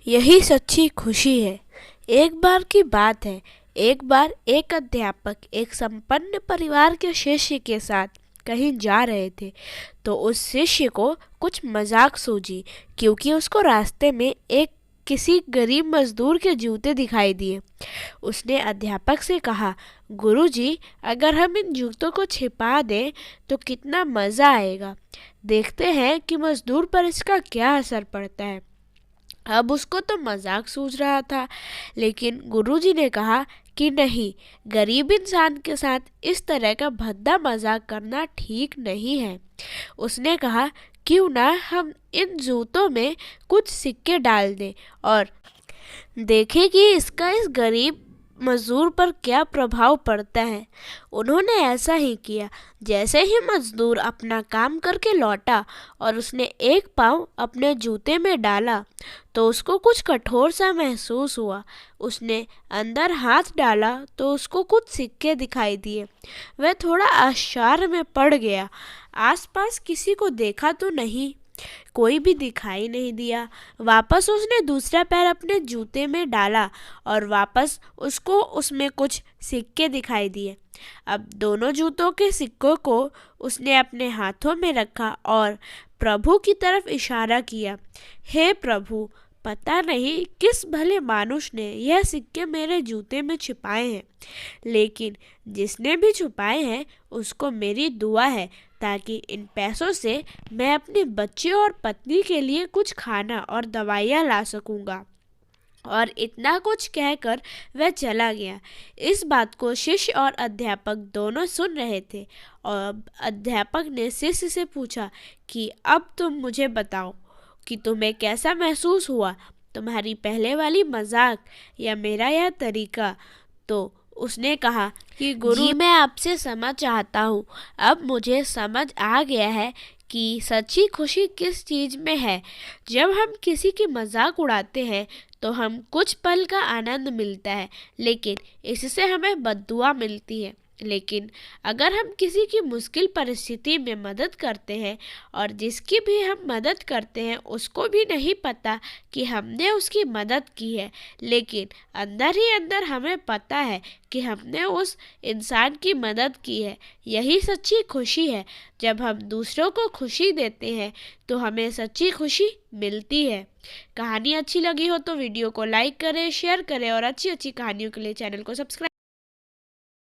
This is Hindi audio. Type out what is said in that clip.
यही सच्ची खुशी है। एक बार की बात है। एक बार एक अध्यापक एक संपन्न परिवार के शिष्य के साथ कहीं जा रहे थे, तो उस शिष्य को कुछ मजाक सूझी, क्योंकि उसको रास्ते में एक किसी गरीब मजदूर के जूते दिखाई दिए। उसने अध्यापक से कहा, गुरुजी, अगर हम इन जूतों को छिपा दें तो कितना मज़ा आएगा। देखते हैं कि मजदूर पर इसका क्या असर पड़ता है। अब उसको तो मजाक सूझ रहा था, लेकिन गुरुजी ने कहा कि नहीं, गरीब इंसान के साथ इस तरह का भद्दा मजाक करना ठीक नहीं है। उसने कहा, क्यों ना हम इन जूतों में कुछ सिक्के डाल दें और देखें कि इसका इस गरीब मजदूर पर क्या प्रभाव पड़ता है। उन्होंने ऐसा ही किया। जैसे ही मजदूर अपना काम करके लौटा और उसने एक पाँव अपने जूते में डाला, तो उसको कुछ कठोर सा महसूस हुआ। उसने अंदर हाथ डाला तो उसको कुछ सिक्के दिखाई दिए। वह थोड़ा आश्चर्य में पड़ गया। आसपास किसी को देखा तो नहीं, कोई भी दिखाई नहीं दिया। वापस उसने दूसरा पैर अपने जूते में डाला और वापस उसको उसमें कुछ सिक्के दिखाई दिए। अब दोनों जूतों के सिक्कों को उसने अपने हाथों में रखा और प्रभु की तरफ इशारा किया। हे प्रभु, पता नहीं किस भले मानुष ने यह सिक्के मेरे जूते में छिपाए हैं, लेकिन जिसने भी छुपाए हैं उसको मेरी दुआ है, ताकि इन पैसों से मैं अपने बच्चे और पत्नी के लिए कुछ खाना और दवाइयाँ ला सकूँगा। और इतना कुछ कहकर वह चला गया। इस बात को शिष्य और अध्यापक दोनों सुन रहे थे, और अध्यापक ने शिष्य से पूछा कि अब तुम मुझे बताओ कि तुम्हें कैसा महसूस हुआ, तुम्हारी पहले वाली मजाक या मेरा यह तरीका। तो उसने कहा कि गुरु जी, मैं आपसे समझ चाहता हूँ। अब मुझे समझ आ गया है कि सच्ची खुशी किस चीज़ में है। जब हम किसी की मजाक उड़ाते हैं तो हम कुछ पल का आनंद मिलता है, लेकिन इससे हमें बद्दुआ मिलती है। लेकिन अगर हम किसी की मुश्किल परिस्थिति में मदद करते हैं और जिसकी भी हम मदद करते हैं उसको भी नहीं पता कि हमने उसकी मदद की है, लेकिन अंदर ही अंदर हमें पता है कि हमने उस इंसान की मदद की है, यही सच्ची खुशी है। जब हम दूसरों को खुशी देते हैं तो हमें सच्ची खुशी मिलती है। कहानी अच्छी लगी हो तो वीडियो को लाइक करें, शेयर करें और अच्छी अच्छी कहानियों के लिए चैनल को सब्सक्राइब